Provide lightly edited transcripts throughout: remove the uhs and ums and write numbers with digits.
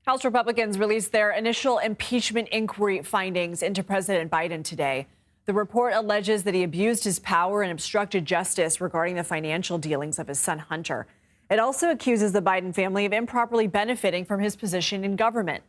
House Republicans released their initial impeachment inquiry findings into President Biden today. The report alleges that he abused his power and obstructed justice regarding the financial dealings of his son Hunter. It also accuses the Biden family of improperly benefiting from his position in government.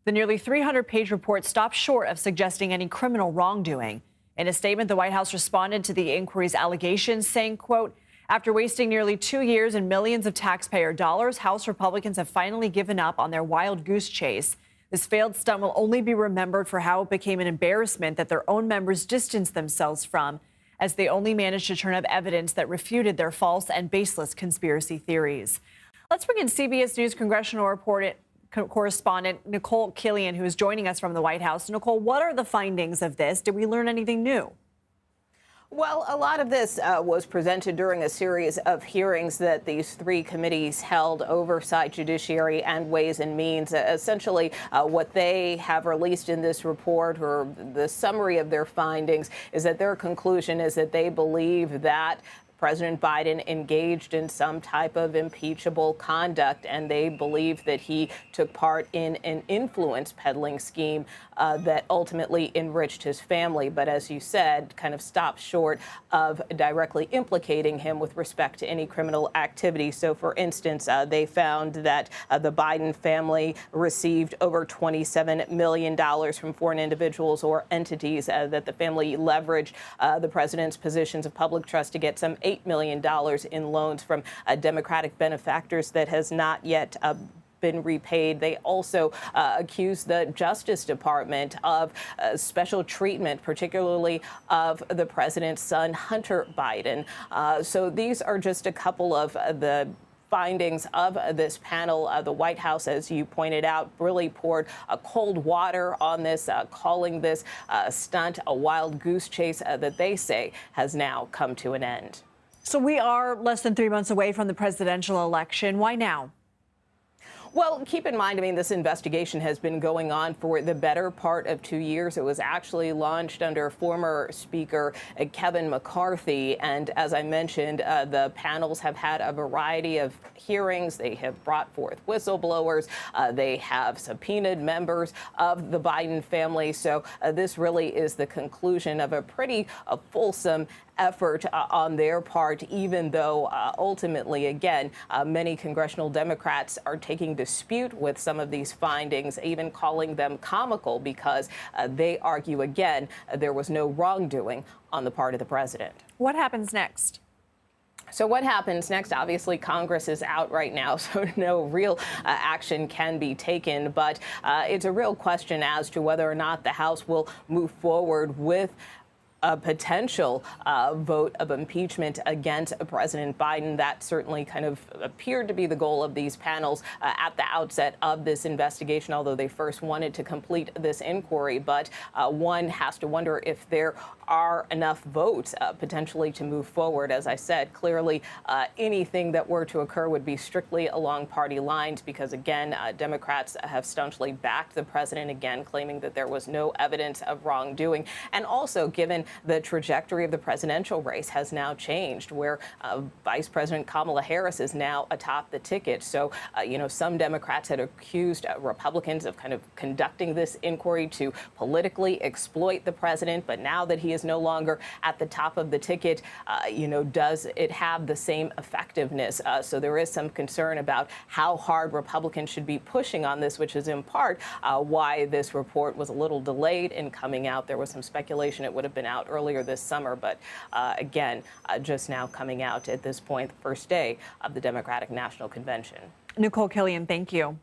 The nearly 300-page report stops short of suggesting any criminal wrongdoing. In a statement, the White House responded to the inquiry's allegations, saying, quote, "After wasting nearly 2 years and millions of taxpayer dollars, House Republicans have finally given up on their wild goose chase. This failed stunt will only be remembered for how it became an embarrassment that their own members distanced themselves from, as they only managed to turn up evidence that refuted their false and baseless conspiracy theories." Let's bring in CBS News congressional correspondent Nikole Killion, who is joining us from the White House. Nikole, what are the findings of this? Did we learn anything new? Well, a lot of this was presented during a series of hearings that these three committees held: Oversight, Judiciary, and Ways and Means. Essentially, what they have released in this report, or the summary of their findings, is that their conclusion is that they believe that President Biden engaged in some type of impeachable conduct, and they believe that he took part in an influence peddling scheme that ultimately enriched his family. But as you said, kind of stopped short of directly implicating him with respect to any criminal activity. So, for instance, they found that the Biden family received over $27 million from foreign individuals or entities, that the family leveraged the president's positions of public trust to get some $8 million in loans from Democratic benefactors that has not yet been repaid. They also accused the Justice Department of special treatment, particularly of the president's son, Hunter Biden. So these are just a couple of the findings of this panel. The White House, as you pointed out, really poured cold water on this, calling this stunt a wild goose chase that they say has now come to an end. So we are less than 3 months away from the presidential election. Why now? Well, keep in mind, this investigation has been going on for the better part of 2 years. It was actually launched under former Speaker Kevin McCarthy. And as I mentioned, the panels have had a variety of hearings. They have brought forth whistleblowers. They have subpoenaed members of the Biden family. So this really is the conclusion of a pretty fulsome effort on their part, even though ultimately, again, many congressional Democrats are taking dispute with some of these findings, even calling them comical, because they argue, again, there was no wrongdoing on the part of the president. What happens next? So what happens next? Obviously, Congress is out right now, so no real action can be taken. But it's a real question as to whether or not the House will move forward with a potential vote of impeachment against President Biden. That certainly kind of appeared to be the goal of these panels at the outset of this investigation, although they first wanted to complete this inquiry. But one has to wonder if there are enough votes potentially to move forward. As I said, clearly anything that were to occur would be strictly along party lines, because, again, Democrats have staunchly backed the president, again, claiming that there was no evidence of wrongdoing. And also, given the trajectory of the presidential race has now changed, where Vice President Kamala Harris is now atop the ticket. So, some Democrats had accused Republicans of kind of conducting this inquiry to politically exploit the president. But now that he is no longer at the top of the ticket, does it have the same effectiveness? So there is some concern about how hard Republicans should be pushing on this, which is in part why this report was a little delayed in coming out. There was some speculation it would have been out earlier this summer, but again, just now coming out at this point, the first day of the Democratic National Convention. Nikole Killion, thank you.